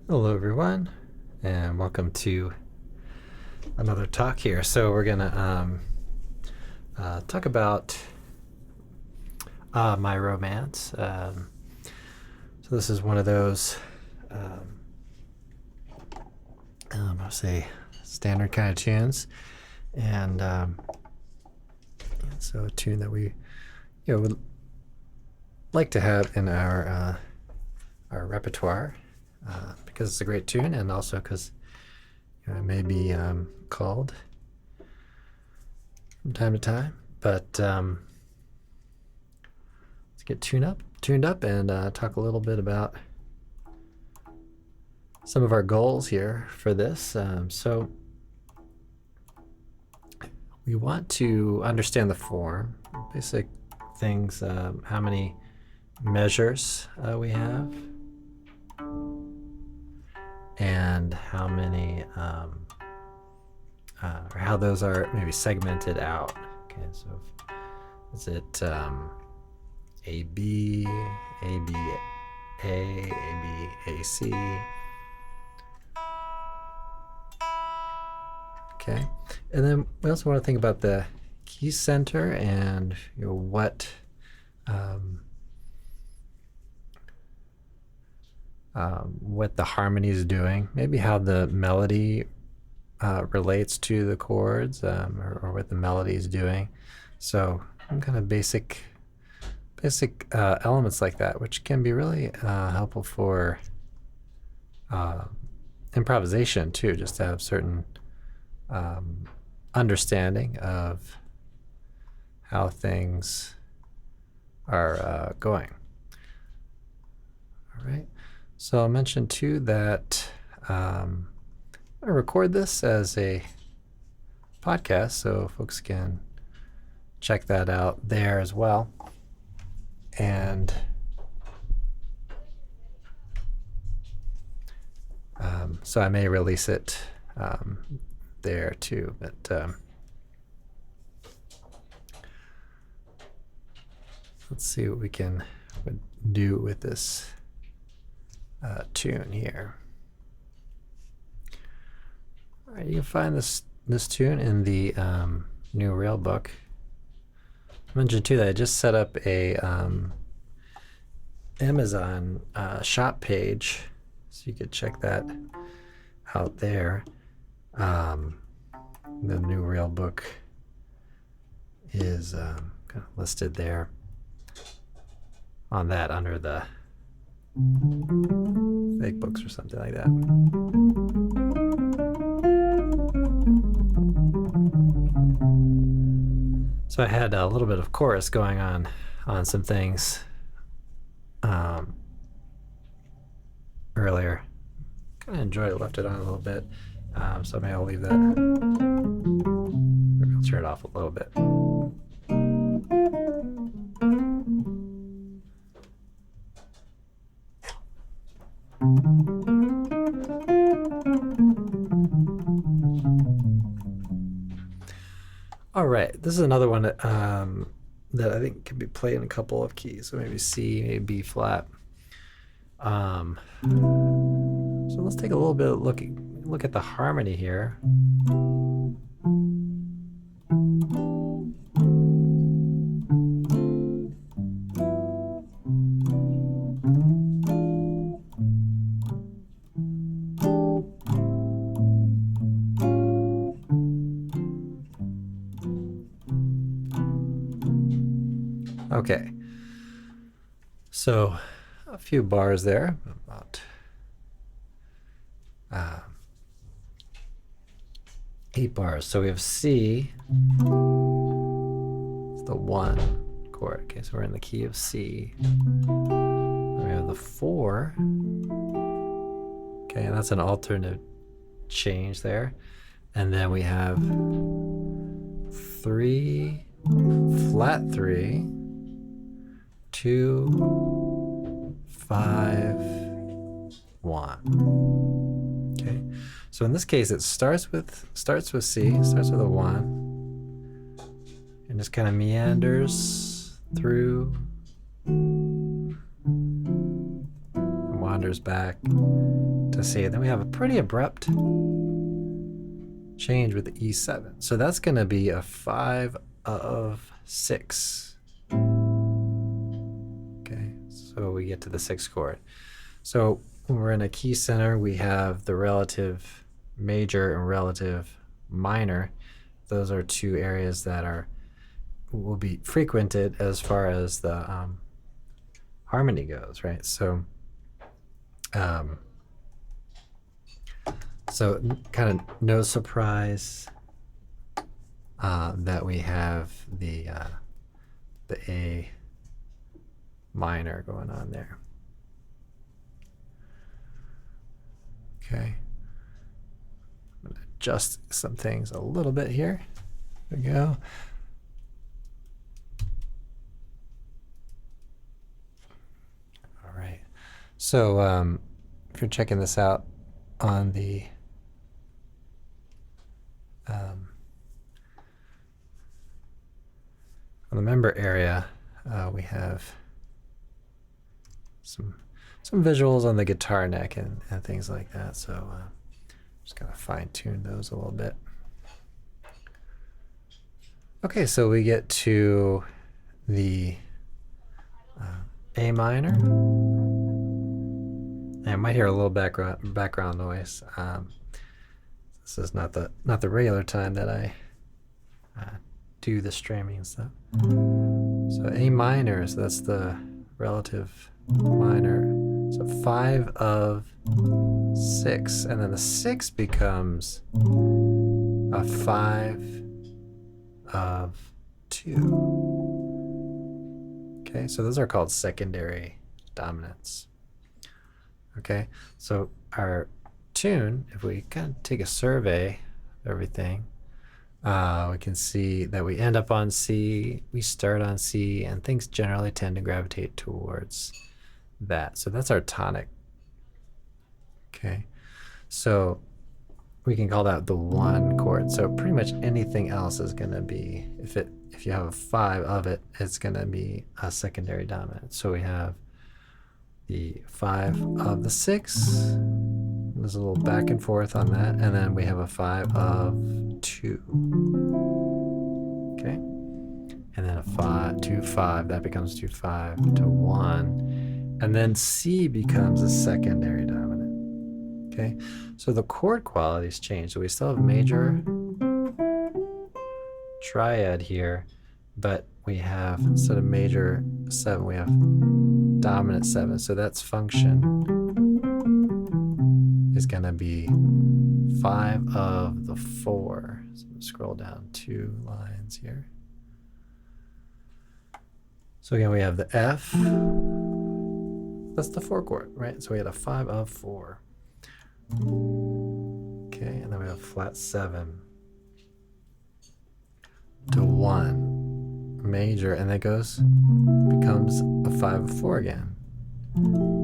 Hello, everyone, and welcome to another talk here. So we're gonna talk about my romance. So this is one of those, I'll say, standard kind of tunes, and so a tune that we, would like to have in our repertoire because it's a great tune, and also because it may be called from time to time. But let's get tuned up, and talk a little bit about some of our goals here for this. So we want to understand the form, basic things, how many measures we have, and how many, or how those are maybe segmented out. Okay, so is it A B, A B A, A B A C? Okay, and then we also want to think about the key center and what the harmony is doing, maybe how the melody relates to the chords, or what the melody is doing. So some kind of basic elements like that, which can be really helpful for improvisation too, just to have certain understanding of how things are going. All right. So I'll mention too that I record this as a podcast, so folks can check that out there as well. And so I may release it there too, but let's see what we can do with this tune here. All right, you can find this tune in the New Rail book. I mentioned too that I just set up a Amazon shop page, so you could check that out there. The New Rail book is kind of listed there on that under the fake books or something like that. So I had a little bit of chorus going on some things earlier. Kind of enjoyed it, left it on a little bit. So maybe I'll leave that. Maybe I'll turn it off a little bit. All right, this is another one that I think can be played in a couple of keys. So maybe C, maybe B flat. So let's take a little bit of look at the harmony here. Okay, so a few bars there, about 8 bars. So we have C, it's the 1 chord. Okay, so we're in the key of C. We have the 4. Okay, and that's an alternate change there. And then we have 3, flat 3, 2, 5, 1. Okay, so in this case it starts with C, starts with a 1, and just kind of meanders through and wanders back to to see. Then we have a pretty abrupt change with the E7. So that's going to be a 5 of 6. Okay, so we get to the 6th chord. So when we're in a key center, we have the relative major and relative minor. Those are two areas that will be frequented as far as the harmony goes, right? So kind of no surprise that we have the A minor going on there. Okay. I'm going to adjust some things a little bit here. There we go. All right. So if you're checking this out on the member area, we have some visuals on the guitar neck and things like that. So just gotta fine tune those a little bit. Okay, so we get to the A minor. And I might hear a little background noise. This is not the regular time that I do the streaming and stuff. So A minor, so that's the relative minor. So 5 of 6, and then the 6 becomes a 5 of 2. Okay, so those are called secondary dominants. Okay, so our tune, if we kind of take a survey of everything, we can see that we end up on C, we start on C, and things generally tend to gravitate towards that. So that's our tonic. Okay, so we can call that the 1 chord. So pretty much anything else is going to be, if you have a 5 of it, it's going to be a secondary dominant. So we have the 5 of the 6. There's a little back and forth on that, and then we have a 5 of 2. Okay, and then a 5, 2, 5. That becomes 2, 5 to 1, and then C becomes a secondary dominant. Okay, so the chord qualities change. So we still have major triad here, but we have, instead of major 7, we have dominant 7. So that's function is going to be 5 of the 4. So scroll down 2 lines here. So again, we have the F. That's the 4 chord, right? So we had a 5 of 4. Okay, and then we have flat 7 to 1 major, and that becomes a 5 of 4 again.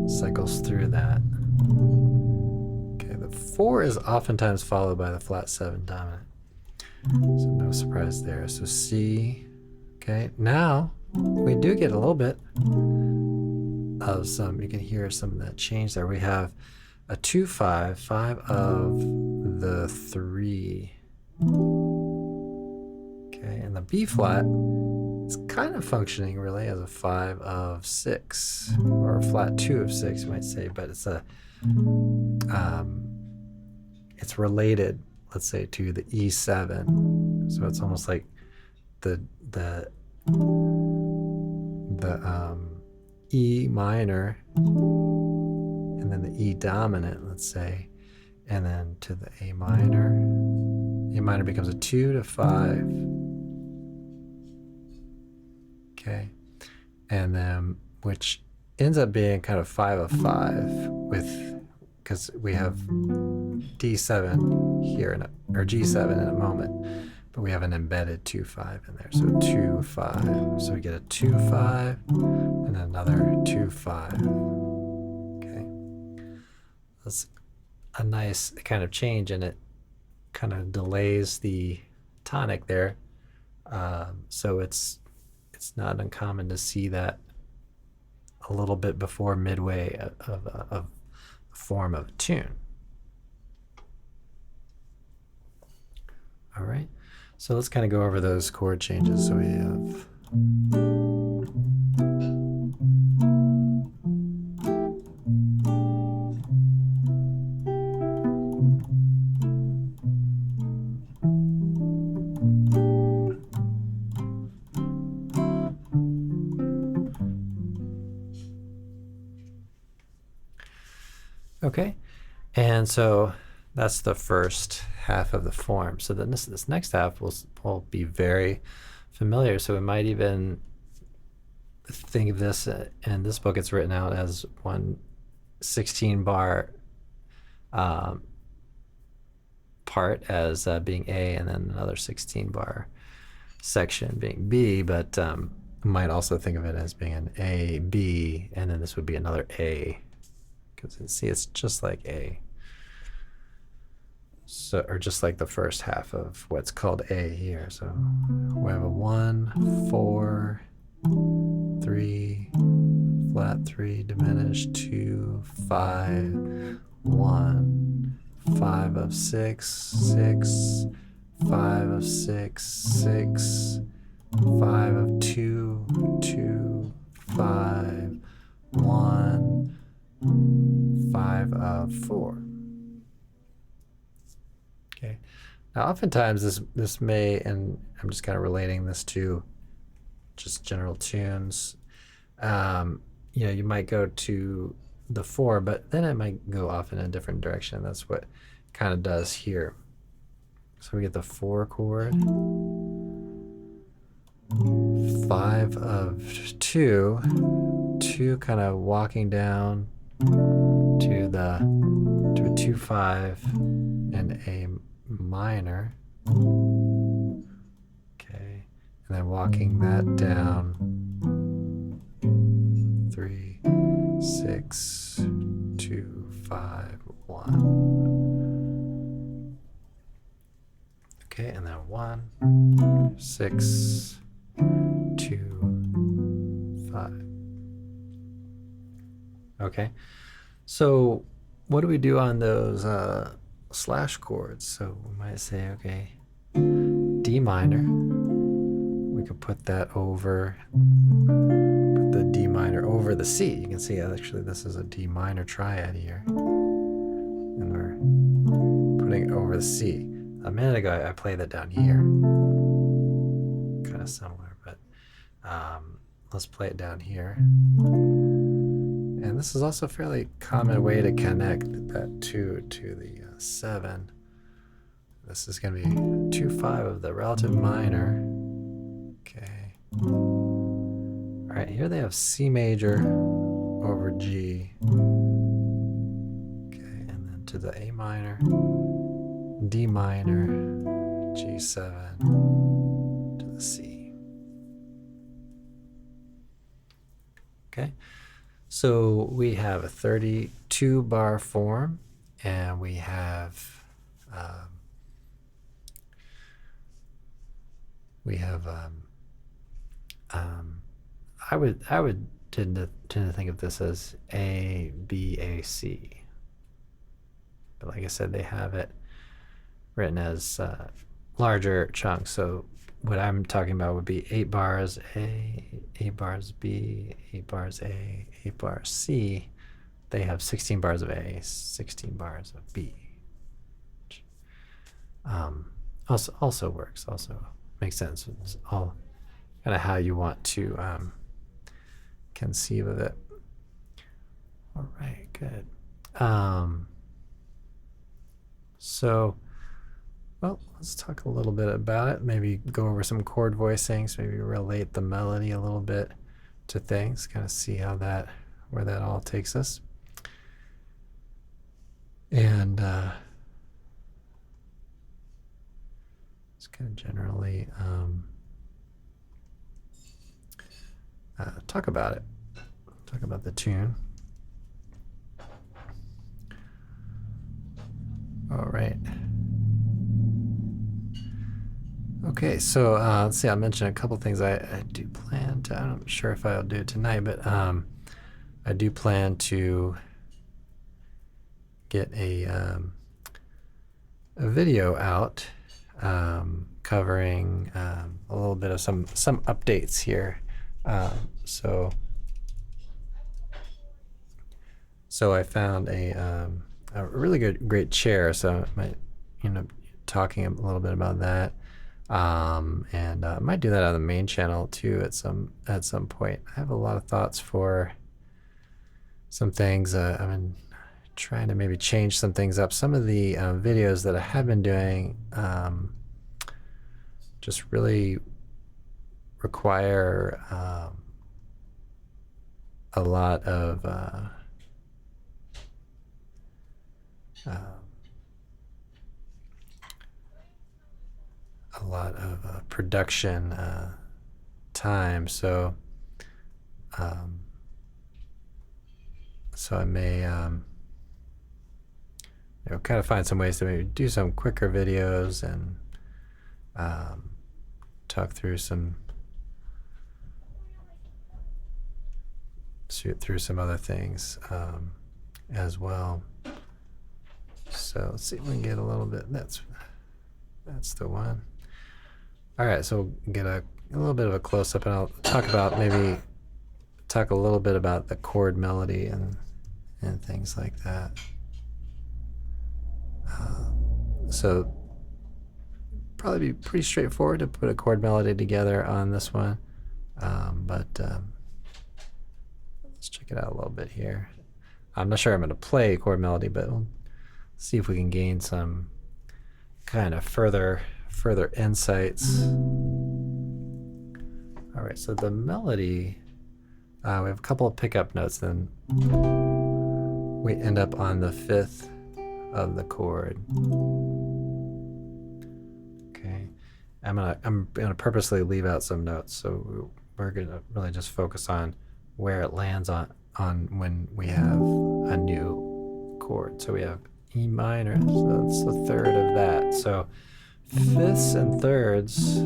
Cycles through that. Okay, the 4 is oftentimes followed by the flat 7 dominant. So no surprise there. So C. Okay, now we do get a little bit of some, you can hear some of that change there. We have a 2, 5, 5 of the 3. Okay, and the B flat is kind of functioning really as a 5 of 6, or a flat 2 of 6, you might say, but it's it's related, let's say, to the E7. So it's almost like the E minor, and then the E dominant, let's say, and then to the A minor. A minor becomes a 2 to 5. Okay, and then which ends up being kind of 5 of 5 because we have D7 here, or G7 in a moment, but we have an embedded 2, 5 in there. So 2, 5. So we get a 2, 5, and another 2, 5. Okay, that's a nice kind of change, and it kind of delays the tonic there. So it's not uncommon to see that a little bit before midway of a form of a tune. All right. So let's kind of go over those chord changes. So we have okay. And so that's the first half of the form. So then this next half will be very familiar. So we might even think of this, in this book it's written out as one 16-bar part as being A, and then another 16-bar section being B, but might also think of it as being an A, B, and then this would be another A, because see, it's just like A. So, or just like the first half of what's called A here. So we have a 1, 4, 3, flat 3, diminished 2, 5, 1, 5 of 6, 6, 5 of 6, 6, 5 of 2, 2, 5, 1, 5 of 4. Okay. Now, oftentimes this may, and I'm just kind of relating this to just general tunes. You might go to the 4, but then it might go off in a different direction. That's what it kind of does here. So we get the 4 chord, 5 of 2, 2 kind of walking down to a 2-5 and A minor. Okay, and then walking that down 3, 6, 2, 5, 1. Okay, and then 1, 6, 2, 5. Okay, so what do we do on those slash chords? So we might say, okay, D minor. We could put that over, put the D minor over the C. You can see actually this is a D minor triad here. And we're putting it over the C. A minute ago I played that down here. Kind of similar, but let's play it down here. And this is also a fairly common way to connect that 2 to the 7. This is going to be 2-5 of the relative minor. Okay. All right, here they have C major over G. Okay, and then to the A minor, D minor, G7, to the C. Okay. So we have a 32-bar form, and we have I would tend to think of this as A, B, A, C. But like I said, they have it written as larger chunks. So what I'm talking about would be 8 bars A, 8 bars B, 8 bars A, 8 bars C. They have 16 bars of A, 16 bars of B. Also works, also makes sense. It's all kind of how you want to conceive of it. All right, good. So, well, let's talk a little bit about it. Maybe go over some chord voicings, maybe relate the melody a little bit to things, kind of see how where that all takes us. And just kind of generally talk about it. Talk about the tune. All right. Okay, so let's see. I'll mention a couple things I do plan to. I'm not sure if I'll do it tonight, but I do plan to get a video out covering a little bit of some updates here. So I found a really great chair. So I might end up talking a little bit about that, and I might do that on the main channel too at some point. I have a lot of thoughts for some things. I've been trying to maybe change some things up. Some of the videos that I have been doing just really require a lot of production time. So I may kind of find some ways to maybe do some quicker videos and talk through some other things as well. So let's see if we can get a little bit. That's the one. All right, so we'll get a little bit of a close up, and I'll talk a little bit about the chord melody and things like that. So probably be pretty straightforward to put a chord melody together on this one, but let's check it out a little bit here. I'm not sure I'm going to play a chord melody, but we'll see if we can gain some kind of further insights. All right, so the melody, we have a couple of pickup notes, then we end up on the 5th of the chord. Okay, I'm gonna purposely leave out some notes, so we're gonna really just focus on where it lands on when we have a new chord. So we have E minor, so that's the 3rd of that. So 5ths and 3rds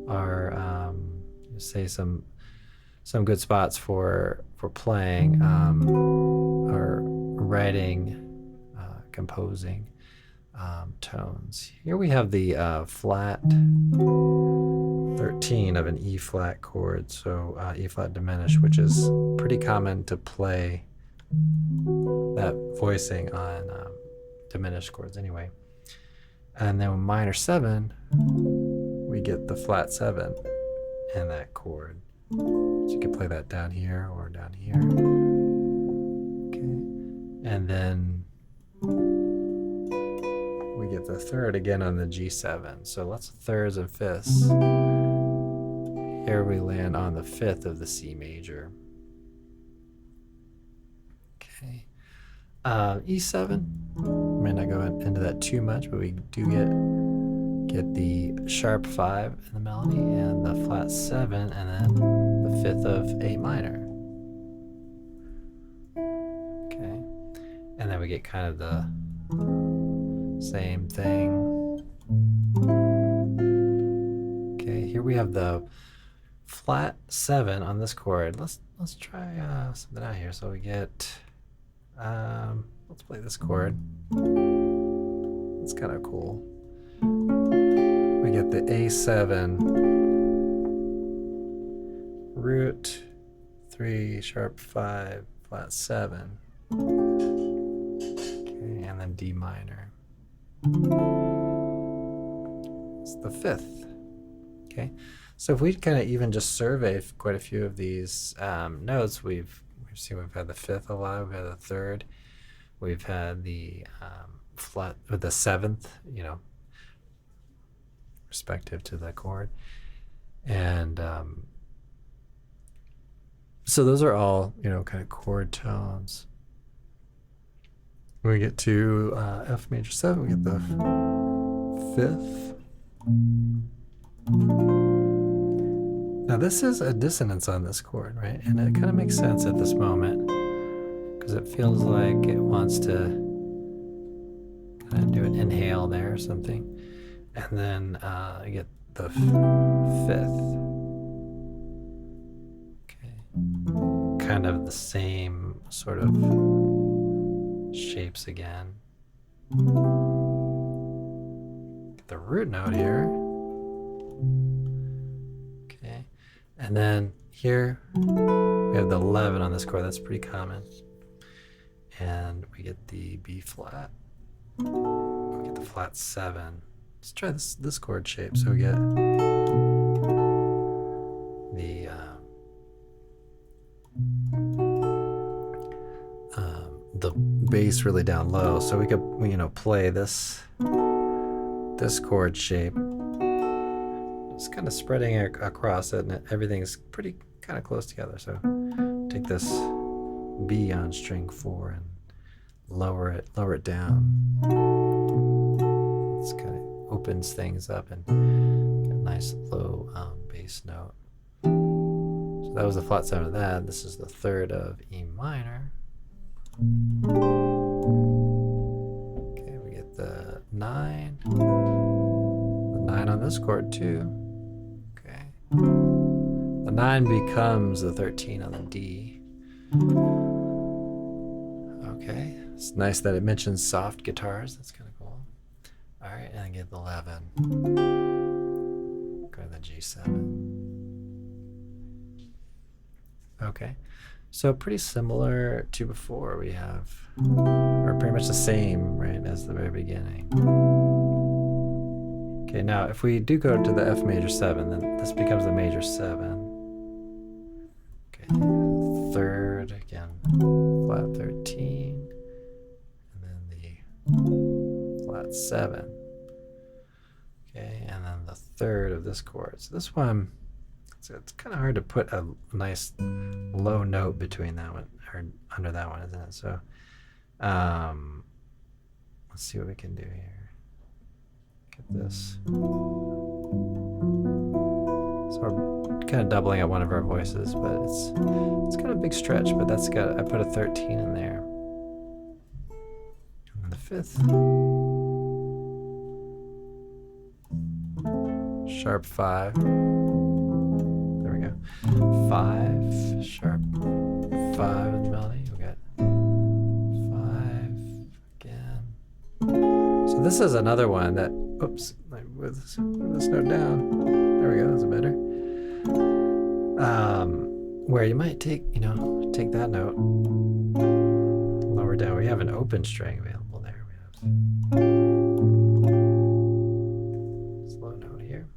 are say some good spots for playing or writing, composing tones. Here we have the flat 13 of an E flat chord, so E flat diminished, which is pretty common to play that voicing on diminished chords anyway. And then minor 7, we get the flat 7 in that chord. So you can play that down here or down here. Okay. And then we get the 3rd again on the G7. So lots of 3rds and 5ths. Here we land on the 5th of the C major. Okay. E7, may not go into that too much, but we do get the sharp 5 in the melody and the flat 7, and then the 5th of A minor. Okay, and then we get kind of the same thing. Okay, here we have the flat 7 on this chord. Let's try something out here. So we get let's play this chord. It's kind of cool. We get the A7 root 3 sharp 5 flat 7. Okay, and then D minor. It's the 5th. Okay, so if we kind of even just survey quite a few of these notes, we've seen we've had the 5th a lot, we've had the 3rd, we've had the flat with the 7th, respective to the chord, and so those are all kind of chord tones. When we get to F major 7, we get the 5th. Now this is a dissonance on this chord, right? And it kind of makes sense at this moment because it feels like it wants to kind of do an inhale there or something. And then I get the 5th. Okay. Kind of the same sort of shapes again. the root note here. Okay, and then here we have the 11 on this chord. That's pretty common. And we get the B flat. We get the flat 7. Let's try this chord shape. So we get the bass really down low. So we could, you know, play this chord shape. It's kind of spreading across it, and everything's pretty kind of close together. So take this B on string 4 and lower it down. This kind of opens things up and get a nice low bass note. So that was the flat 7 of that. This is the 3rd of E minor. Okay, we get the 9. The 9 on this chord too. Okay. The 9 becomes the 13 on the D. Okay. It's nice that it mentions soft guitars. That's kind of cool. All right, and I get the 11. Go to the G7. Okay. So pretty similar to before. We have, or pretty much the same, right, as the very beginning. Okay, now if we do go to the F major 7, then this becomes the major 7. Okay, 3rd again, flat 13, and then the flat 7. Okay, and then the 3rd of this chord. So this one, it's kind of hard to put a nice low note between that one or under that one, isn't it? So let's see what we can do here. Get this. So we're kind of doubling up one of our voices, but it's got a big stretch, but that's got, I put a 13 in there. And then the 5th. Sharp 5. 5, sharp 5 in the melody. We got 5 again. So this is another one that, oops, move this note down. There we go, that's better. Where you might take that note, lower down. We have an open string available there. We have slow note here.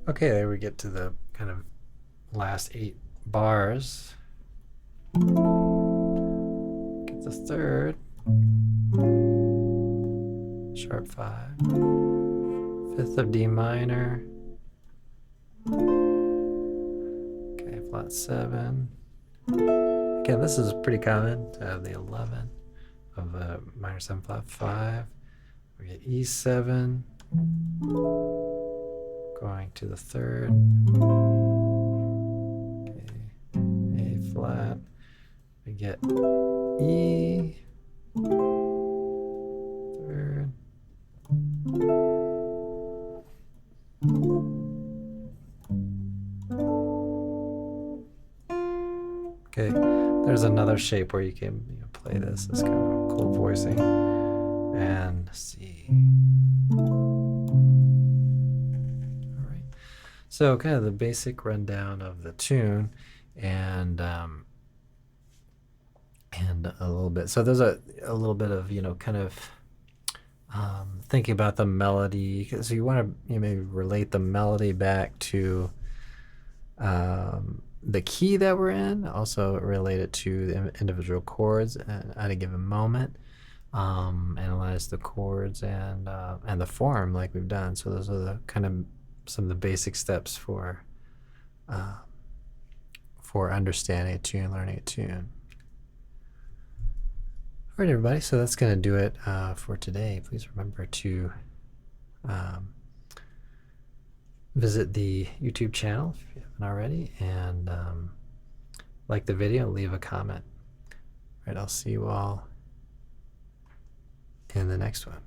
Okay, there we get to the kind of last 8 bars. Get the 3rd, sharp 5, 5th of D minor. Okay, flat 7. Again, this is pretty common to have the 11 of a minor 7 flat 5. We get E7. Going to the 3rd. Okay, A flat. We get E. 3rd. Okay, there's another shape where you can play this. It's kind of cool voicing. And C. So kind of the basic rundown of the tune, and a little bit. So there's a little bit of kind of thinking about the melody. So you want to maybe relate the melody back to the key that we're in. Also relate it to the individual chords at a given moment. Analyze the chords and the form like we've done. So those are the kind of some of the basic steps for understanding a tune, learning a tune. All right, everybody, so that's going to do it for today. Please remember to visit the YouTube channel if you haven't already, and like the video, leave a comment. All right, I'll see you all in the next one.